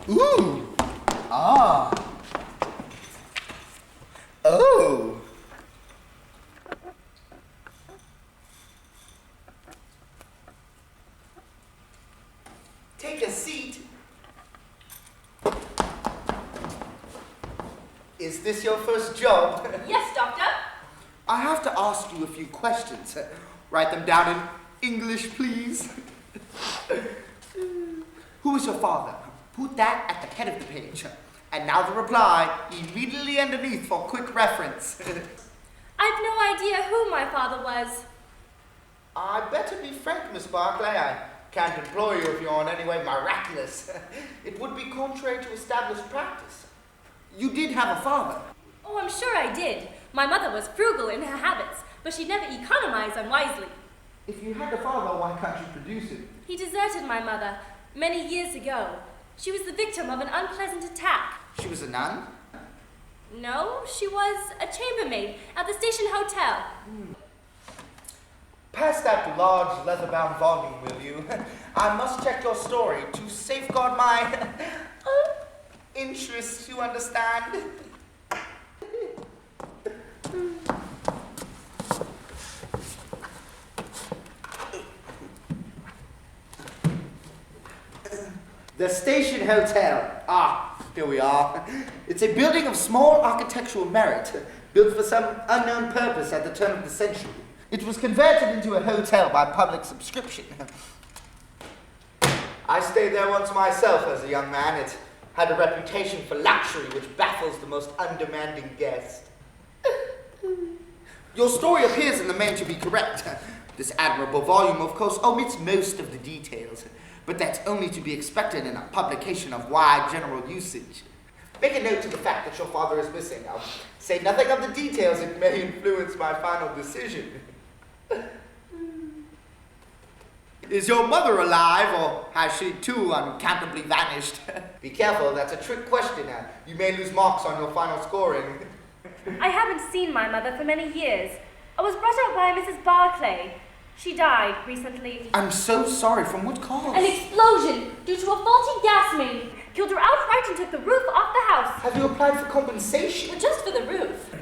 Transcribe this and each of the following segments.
Ooh. Ah. Oh. Take a seat. Is this your first job? Yes, Doctor. I have to ask you a few questions. Write them down in English, please. Who is your father? Put that at the head of the page. And now the reply, immediately underneath for quick reference. I've no idea who my father was. I'd better be frank, Miss Barclay. I can't employ you if you're in any way miraculous. It would be contrary to established practice. You did have a father. Oh, I'm sure I did. My mother was frugal in her habits, but she'd never economized unwisely. If you had a father, why can't you produce him? He deserted my mother many years ago. She was the victim of an unpleasant attack. She was a nun? No, she was a chambermaid at the station hotel. Pass that large leather-bound volume, will you? I must check your story to safeguard my interests, you understand? The Station Hotel. Ah, here we are. It's a building of small architectural merit, built for some unknown purpose at the turn of the century. It was converted into a hotel by public subscription. I stayed there once myself as a young man. It had a reputation for luxury which baffles the most undemanding guest. Your story appears in the main to be correct. This admirable volume, of course, omits most of the details, but that's only to be expected in a publication of wide general usage. Make a note to the fact that your father is missing. I'll say nothing of the details. It may influence my final decision. Is your mother alive, or has she too unaccountably vanished? Be careful, that's a trick question. You may lose marks on your final scoring. I haven't seen my mother for many years. I was brought up by Mrs. Barclay. She died recently. I'm so sorry. From what cause? An explosion due to a faulty gas main killed her outright and took the roof off the house. Have you applied for compensation? Just for the roof.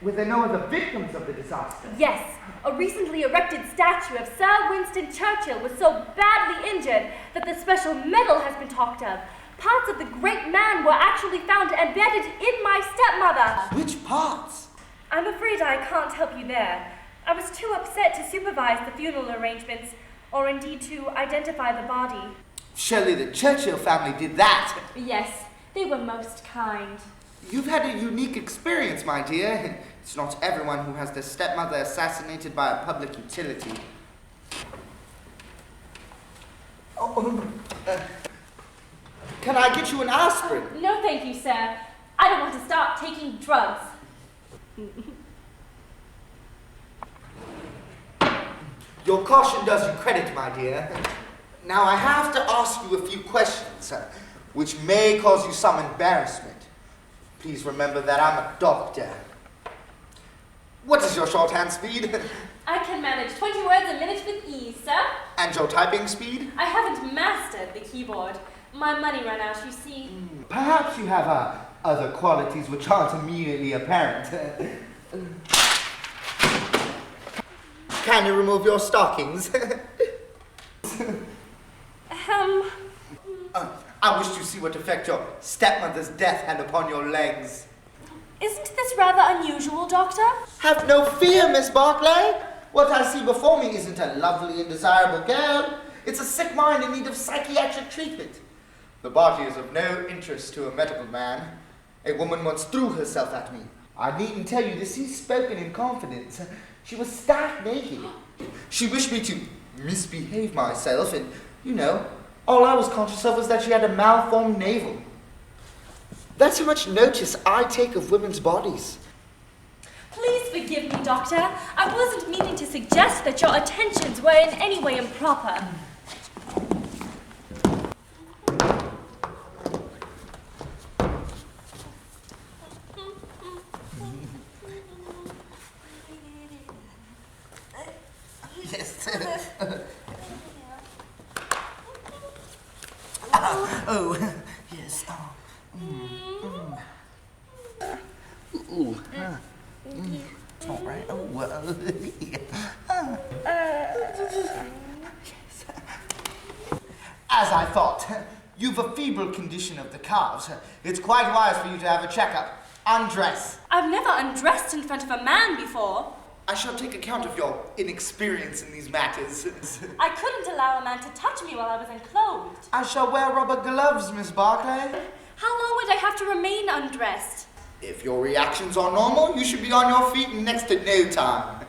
Were there no other victims of the disaster? Yes. A recently erected statue of Sir Winston Churchill was so badly injured that the special medal has been talked of. Parts of the great man were actually found embedded in my stepmother. Which parts? I'm afraid I can't help you there. I was too upset to supervise the funeral arrangements, or indeed to identify the body. Surely the Churchill family did that. Yes, they were most kind. You've had a unique experience, my dear. It's not everyone who has their stepmother assassinated by a public utility. Can I get you an aspirin? No, thank you, sir. I don't want to start taking drugs. Your caution does you credit, my dear. Now I have to ask you a few questions, which may cause you some embarrassment. Please remember that I'm a doctor. What is your shorthand speed? I can manage 20 words a minute with ease, sir. And your typing speed? I haven't mastered the keyboard. My money ran out, you see. Perhaps you have other qualities which aren't immediately apparent. Can you remove your stockings? I wish to see what effect your stepmother's death had upon your legs. Isn't this rather unusual, Doctor? Have no fear, Miss Barclay. What I see before me isn't a lovely and desirable girl. It's a sick mind in need of psychiatric treatment. The body is of no interest to a medical man. A woman once threw herself at me. I needn't tell you this is spoken in confidence. She was stark naked. She wished me to misbehave myself, and, all I was conscious of was that she had a malformed navel. That's how much notice I take of women's bodies. Please forgive me, Doctor. I wasn't meaning to suggest that your attentions were in any way improper. Ooh. All right. Oh, well. As I thought, you've a feeble condition of the calves. It's quite wise for you to have a checkup. Undress. I've never undressed in front of a man before. I shall take account of your inexperience in these matters. I couldn't allow a man to touch me while I was unclothed. I shall wear rubber gloves, Miss Barclay. How long would I have to remain undressed? If your reactions are normal, you should be on your feet in next to no time.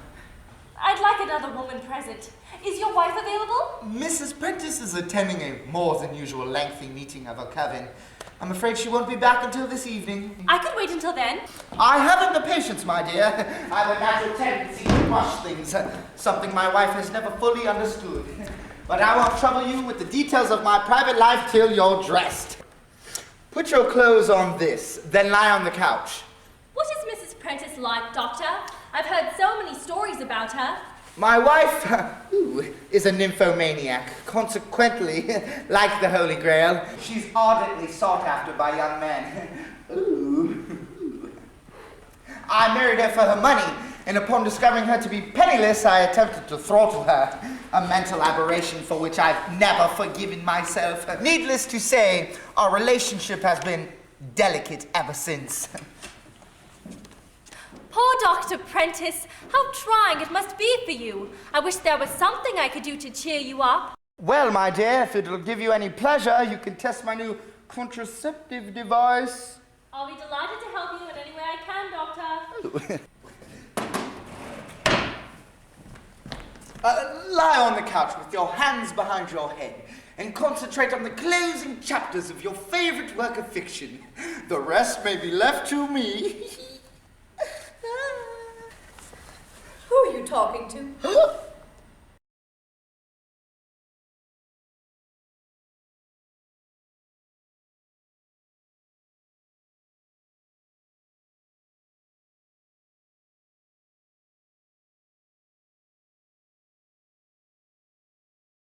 I'd like another woman present. Is your wife available? Mrs. Prentice is attending a more than usual lengthy meeting of her coven. I'm afraid she won't be back until this evening. I could wait until then. I haven't the patience, my dear. I have a natural tendency to rush things, something my wife has never fully understood. But I won't trouble you with the details of my private life till you're dressed. Put your clothes on this, then lie on the couch. What is Mrs. Prentice like, Doctor? I've heard so many stories about her. My wife is a nymphomaniac. Consequently, like the Holy Grail, she's ardently sought after by young men. I married her for her money, and upon discovering her to be penniless, I attempted to throttle her. A mental aberration for which I've never forgiven myself. Needless to say, our relationship has been delicate ever since. Poor Dr. Prentice, how trying it must be for you. I wish there was something I could do to cheer you up. Well, my dear, if it'll give you any pleasure, you can test my new contraceptive device. I'll be delighted to help you in any way I can, Doctor. Lie on the couch with your hands behind your head and concentrate on the closing chapters of your favorite work of fiction. The rest may be left to me. Who are you talking to?